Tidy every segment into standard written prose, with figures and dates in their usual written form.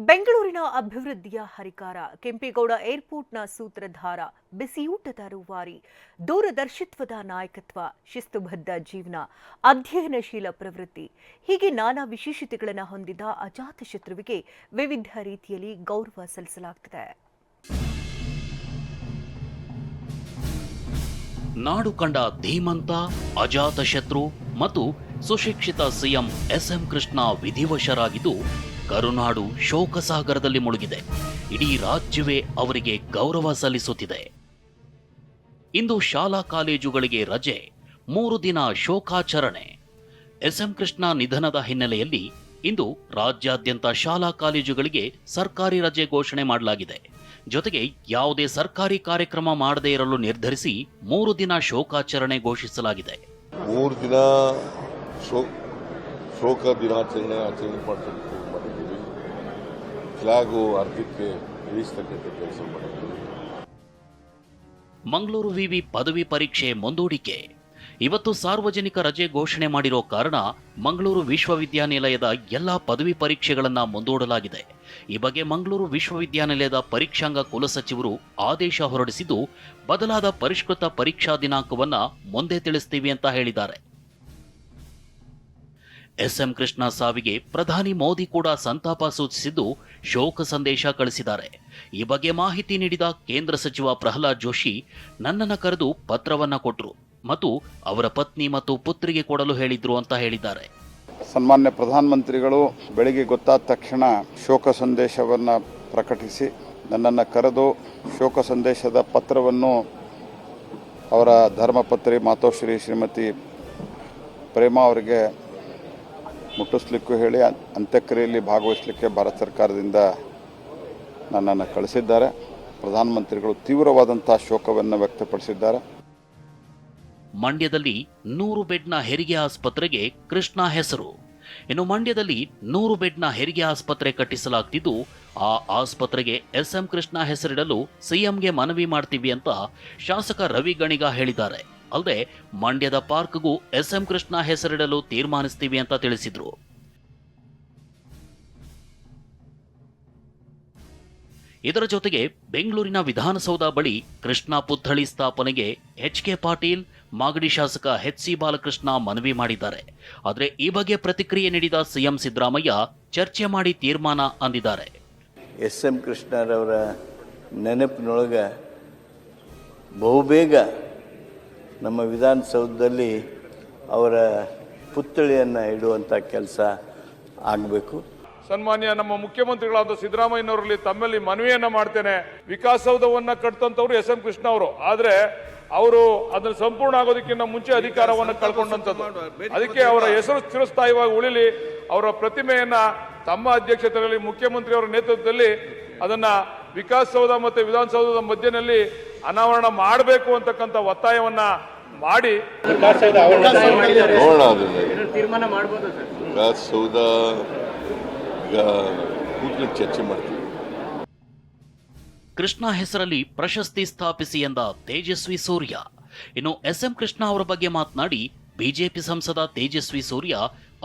ಬೆಂಗಳೂರಿನ ಅಭಿವೃದ್ಧಿಯ ಹರಿಕಾರ ಕೆಂಪೇಗೌಡ ಏರ್ಪೋರ್ಟ್ನ ಸೂತ್ರಧಾರ ಬಿಸಿಯೂಟದ ರೂವಾರಿ ದೂರದರ್ಶಿತ್ವದ ನಾಯಕತ್ವ ಶಿಸ್ತುಬದ್ಧ ಜೀವನ ಅಧ್ಯಯನಶೀಲ ಪ್ರವೃತ್ತಿ ಹೀಗೆ ನಾನಾ ವಿಶೇಷತೆಗಳನ್ನು ಹೊಂದಿದ ಅಜಾತಶತ್ರುವಿಗೆ ವಿವಿಧ ರೀತಿಯಲ್ಲಿ ಗೌರವ ಸಲ್ಲಿಸಲಾಗುತ್ತದೆ. ನಾಡು ಕಂಡ ಧೀಮಂತ ಅಜಾತಶತ್ರು ಮತ್ತು ಸುಶಿಕ್ಷಿತ ಸಿಎಂ ಎಸ್ಎಂ ಕೃಷ್ಣ ವಿಧಿವಶರಾಗಿದ್ದು ಕರುನಾಡು ಶೋಕಸಾಗರದಲ್ಲಿ ಮುಳುಗಿದೆ. ಇಡೀ ರಾಜ್ಯವೇ ಅವರಿಗೆ ಗೌರವ ಸಲ್ಲಿಸುತ್ತಿದೆ. ಇಂದು ಶಾಲಾ ಕಾಲೇಜುಗಳಿಗೆ ರಜೆ, 3 ದಿನ ಶೋಕಾಚರಣೆ. ಎಸ್ಎಂ ಕೃಷ್ಣ ನಿಧನದ ಹಿನ್ನೆಲೆಯಲ್ಲಿ ಇಂದು ರಾಜ್ಯಾದ್ಯಂತ ಶಾಲಾ ಕಾಲೇಜುಗಳಿಗೆ ಸರ್ಕಾರಿ ರಜೆ ಘೋಷಣೆ ಮಾಡಲಾಗಿದೆ. ಜೊತೆಗೆ ಯಾವುದೇ ಸರ್ಕಾರಿ ಕಾರ್ಯಕ್ರಮ ಮಾಡದೇ ಇರಲು ನಿರ್ಧರಿಸಿ 3 ದಿನ ಶೋಕಾಚರಣೆ ಘೋಷಿಸಲಾಗಿದೆ. 3 ದಿನ ಶೋಕ ದಿನಾಚರಣೆ ಆಚರಣೆ ಮಾಡಿದ್ದೀವಿ. ಫ್ಲಾಗು ಅರ್ಧಕ್ಕೆ ಇಳಿಸ್ತಕ್ಕಂಥ ಕೆಲಸ ಮಾಡಿದ್ದೀವಿ. ಮಂಗಳೂರು ವಿವಿ ಪದವಿ ಪರೀಕ್ಷೆ ಮುಂದೂಡಿಕೆ. ಇವತ್ತು ಸಾರ್ವಜನಿಕ ರಜೆ ಘೋಷಣೆ ಮಾಡಿರೋ ಕಾರಣ ಮಂಗಳೂರು ವಿಶ್ವವಿದ್ಯಾನಿಲಯದ ಎಲ್ಲಾ ಪದವಿ ಪರೀಕ್ಷೆಗಳನ್ನು ಮುಂದೂಡಲಾಗಿದೆ. ಈ ಬಗ್ಗೆ ಮಂಗಳೂರು ವಿಶ್ವವಿದ್ಯಾನಿಲಯದ ಪರೀಕ್ಷಾಂಗ ಕುಲಸಚಿವರು ಆದೇಶ ಹೊರಡಿಸಿದ್ದು, ಬದಲಾದ ಪರಿಷ್ಕೃತ ಪರೀಕ್ಷಾ ದಿನಾಂಕವನ್ನ ಮುಂದೆ ತಿಳಿಸ್ತೀವಿ ಅಂತ ಹೇಳಿದ್ದಾರೆ. ಎಸ್ಎಂ ಕೃಷ್ಣ ಸಾವಿಗೆ ಪ್ರಧಾನಿ ಮೋದಿ ಕೂಡ ಸಂತಾಪ ಸೂಚಿಸಿದ್ದು, ಶೋಕ ಸಂದೇಶ ಕಳಿಸಿದ್ದಾರೆ. ಈ ಬಗ್ಗೆ ಮಾಹಿತಿ ನೀಡಿದ ಕೇಂದ್ರ ಸಚಿವ ಪ್ರಹ್ಲಾದ್ ಜೋಶಿ ನನ್ನನ್ನು ಕರೆದು ಪತ್ರವನ್ನ ಕೊಟ್ಟರು ಮತ್ತು ಅವರ ಪತ್ನಿ ಮತ್ತು ಪುತ್ರಿಗೆ ಕೊಡಲು ಹೇಳಿದ್ರು ಅಂತ ಹೇಳಿದ್ದಾರೆ. ಸನ್ಮಾನ್ಯ ಪ್ರಧಾನಮಂತ್ರಿಗಳು ಬೆಳಿಗ್ಗೆ ಗೊತ್ತಾದ ತಕ್ಷಣ ಶೋಕ ಸಂದೇಶವನ್ನು ಪ್ರಕಟಿಸಿ ನನ್ನನ್ನು ಕರೆದು ಶೋಕ ಸಂದೇಶದ ಪತ್ರವನ್ನು ಅವರ ಧರ್ಮಪತ್ರಿ ಮಾತೋಶ್ರೀ ಶ್ರೀಮತಿ ಪ್ರೇಮಾ ಅವರಿಗೆ ಮುಟ್ಟಿಸ್ಲಿಕ್ಕೂ ಹೇಳಿ ಅಂತ್ಯಕ್ರಿಯೆಯಲ್ಲಿ ಭಾಗವಹಿಸಲಿಕ್ಕೆ ಭಾರತ ಸರ್ಕಾರದಿಂದ ನನ್ನನ್ನು ಕಳಿಸಿದ್ದಾರೆ. ಪ್ರಧಾನಮಂತ್ರಿಗಳು ತೀವ್ರವಾದಂಥ ಶೋಕವನ್ನು ವ್ಯಕ್ತಪಡಿಸಿದ್ದಾರೆ. ಮಂಡ್ಯದಲ್ಲಿ 100 ಬೆಡ್ನ ಹೆರಿಗೆ ಆಸ್ಪತ್ರೆಗೆ ಕೃಷ್ಣ ಹೆಸರು. ಇನ್ನು ಮಂಡ್ಯದಲ್ಲಿ 100 ಬೆಡ್ನ ಹೆರಿಗೆ ಆಸ್ಪತ್ರೆ ಕಟ್ಟಿಸಲಾಗ್ತಿದ್ದು, ಆ ಆಸ್ಪತ್ರೆಗೆ ಎಸ್ಎಂ ಕೃಷ್ಣ ಹೆಸರಿಡಲು ಸಿಎಂಗೆ ಮನವಿ ಮಾಡ್ತೀವಿ ಅಂತ ಶಾಸಕ ರವಿ ಗಣಿಗ ಹೇಳಿದ್ದಾರೆ. ಅಲ್ಲದೆ ಮಂಡ್ಯದ ಪಾರ್ಕ್ಗೂ ಎಸ್ಎಂ ಕೃಷ್ಣ ಹೆಸರಿಡಲು ತೀರ್ಮಾನಿಸ್ತೀವಿ ಅಂತ ತಿಳಿಸಿದ್ರು. ಇದರ ಜೊತೆಗೆ ಬೆಂಗಳೂರಿನ ವಿಧಾನಸೌಧ ಬಳಿ ಕೃಷ್ಣ ಪುತ್ಥಳಿ ಸ್ಥಾಪನೆಗೆ ಎಚ್ಕೆ ಪಾಟೀಲ್, ಮಾಗಡಿ ಶಾಸಕ ಎಚ್ಸಿ ಬಾಲಕೃಷ್ಣ ಮನವಿ ಮಾಡಿದ್ದಾರೆ. ಆದರೆ ಈ ಬಗ್ಗೆ ಪ್ರತಿಕ್ರಿಯೆ ನೀಡಿದ ಸಿಎಂ ಸಿದ್ದರಾಮಯ್ಯ ಚರ್ಚೆ ಮಾಡಿ ತೀರ್ಮಾನ ಅಂದಿದ್ದಾರೆ. ಎಸ್ಎಂ ಕೃಷ್ಣರವರ ನೆನಪಿನೊಳಗೆ ಬಹುಬೇಗ ನಮ್ಮ ವಿಧಾನಸೌಧದಲ್ಲಿ ಅವರ ಪುತ್ಥಳಿಯನ್ನು ಇಡುವಂಥ ಕೆಲಸ ಆಗಬೇಕು. ಸನ್ಮಾನ್ಯ ನಮ್ಮ ಮುಖ್ಯಮಂತ್ರಿಗಳಾದ ಸಿದ್ದರಾಮಯ್ಯನವರಲ್ಲಿ ತಮ್ಮಲ್ಲಿ ಮನವಿಯನ್ನ ಮಾಡ್ತೇನೆ. ವಿಕಾಸಸೌಧವನ್ನ ಕಟ್ಟಿದಂಥವ್ರು ಎಸ್ಎಂ ಕೃಷ್ಣ ಅವರು, ಆದ್ರೆ ಅವರು ಅದನ್ನು ಸಂಪೂರ್ಣ ಆಗೋದಕ್ಕಿಂತ ಮುಂಚೆ ಅಧಿಕಾರವನ್ನು ಕಳ್ಕೊಂಡಂಥದ್ದು. ಅದಕ್ಕೆ ಅವರ ಹೆಸರು ಚಿರಸ್ಥಾಯಿಯಾಗಿ ಉಳಿಲಿ, ಅವರ ಪ್ರತಿಮೆಯನ್ನ ತಮ್ಮ ಅಧ್ಯಕ್ಷತೆಯಲ್ಲಿ ಮುಖ್ಯಮಂತ್ರಿಯವರ ನೇತೃತ್ವದಲ್ಲಿ ಅದನ್ನ ವಿಕಾಸಸೌಧ ಮತ್ತು ವಿಧಾನಸೌಧದ ಮಧ್ಯದಲ್ಲಿ ಅನಾವರಣ ಮಾಡಬೇಕು ಅಂತಕ್ಕಂಥ ಒತ್ತಾಯವನ್ನ ಮಾಡಿ ತೀರ್ಮಾನ ಮಾಡಬಹುದು. ವಿಕಾಸಸೌಧ ಚರ್ಚೆ ಮಾಡ್ತೀವಿ. ಕೃಷ್ಣ ಹೆಸರಲ್ಲಿ ಪ್ರಶಸ್ತಿ ಸ್ಥಾಪಿಸಿ ಎಂದ ತೇಜಸ್ವಿ ಸೂರ್ಯ. ಇನ್ನು ಎಸ್ಎಂ ಕೃಷ್ಣ ಅವರ ಬಗ್ಗೆ ಮಾತನಾಡಿ, ಬಿಜೆಪಿ ಸಂಸದ ತೇಜಸ್ವಿ ಸೂರ್ಯ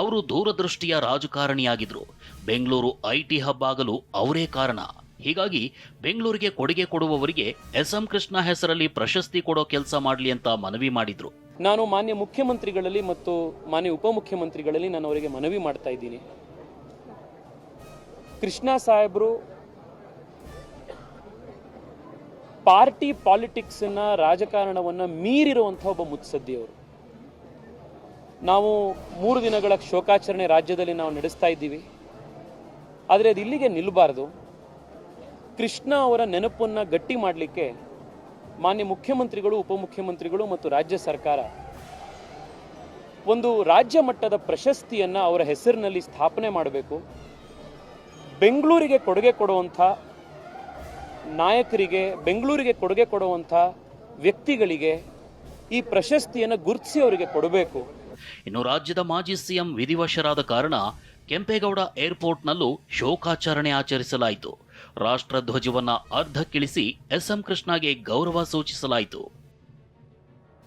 ಅವರು ದೂರದೃಷ್ಟಿಯ ರಾಜಕಾರಣಿಯಾಗಿದ್ರು. ಬೆಂಗಳೂರು ಐಟಿ ಹಬ್ ಆಗಲು ಅವರೇ ಕಾರಣ. ಹೀಗಾಗಿ ಬೆಂಗಳೂರಿಗೆ ಕೊಡುಗೆ ಕೊಡುವವರಿಗೆ ಎಸ್ಎಂ ಕೃಷ್ಣ ಹೆಸರಲ್ಲಿ ಪ್ರಶಸ್ತಿ ಕೊಡೋ ಕೆಲಸ ಮಾಡಲಿ ಅಂತ ಮನವಿ ಮಾಡಿದ್ರು. ನಾನು ಮಾನ್ಯ ಮುಖ್ಯಮಂತ್ರಿಗಳಲ್ಲಿ ಮತ್ತು ಮಾನ್ಯ ಉಪಮುಖ್ಯಮಂತ್ರಿಗಳಲ್ಲಿ ನಾನು ಅವರಿಗೆ ಮನವಿ ಮಾಡ್ತಾ ಇದ್ದೀನಿ. ಕೃಷ್ಣ ಸಾಹೇಬರು ಪಾರ್ಟಿ ಪಾಲಿಟಿಕ್ಸ್ನ ರಾಜಕಾರಣವನ್ನು ಮೀರಿರುವಂಥ ಒಬ್ಬ ಮುತ್ಸದ್ದಿಯವರು. ನಾವು 3 ದಿನಗಳ ಶೋಕಾಚರಣೆ ರಾಜ್ಯದಲ್ಲಿ ನಾವು ನಡೆಸ್ತಾ ಇದ್ದೀವಿ. ಆದರೆ ಅದು ಇಲ್ಲಿಗೆ ನಿಲ್ಲಬಾರ್ದು. ಕೃಷ್ಣ ಅವರ ನೆನಪನ್ನು ಗಟ್ಟಿ ಮಾಡಲಿಕ್ಕೆ ಮಾನ್ಯ ಮುಖ್ಯಮಂತ್ರಿಗಳು, ಉಪಮುಖ್ಯಮಂತ್ರಿಗಳು ಮತ್ತು ರಾಜ್ಯ ಸರ್ಕಾರ ಒಂದು ರಾಜ್ಯ ಮಟ್ಟದ ಪ್ರಶಸ್ತಿಯನ್ನು ಅವರ ಹೆಸರಿನಲ್ಲಿ ಸ್ಥಾಪನೆ ಮಾಡಬೇಕು. ಬೆಂಗಳೂರಿಗೆ ಕೊಡುಗೆ ಕೊಡುವಂಥ ನಾಯಕರಿಗೆ, ಬೆಂಗಳೂರಿಗೆ ಕೊಡುಗೆ ಕೊಡುವಂಥ ವ್ಯಕ್ತಿಗಳಿಗೆ ಈ ಪ್ರಶಸ್ತಿಯನ್ನು ಗುರುತಿಸಿ ಅವರಿಗೆ ಕೊಡಬೇಕು. ಇನ್ನು ರಾಜ್ಯದ ಮಾಜಿ ಸಿಎಂ ವಿಧಿವಶರಾದ ಕಾರಣ ಕೆಂಪೇಗೌಡ ಏರ್ಪೋರ್ಟ್ನಲ್ಲೂ ಶೋಕಾಚರಣೆ ಆಚರಿಸಲಾಯಿತು. ರಾಷ್ಟ್ರಧ್ವಜವನ್ನ ಅರ್ಧಕ್ಕಿಳಿಸಿ ಎಸ್ಎಂ ಕೃಷ್ಣಗೆ ಗೌರವ ಸೂಚಿಸಲಾಯಿತು.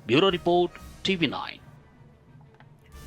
Bureau report, ಟಿವಿ9.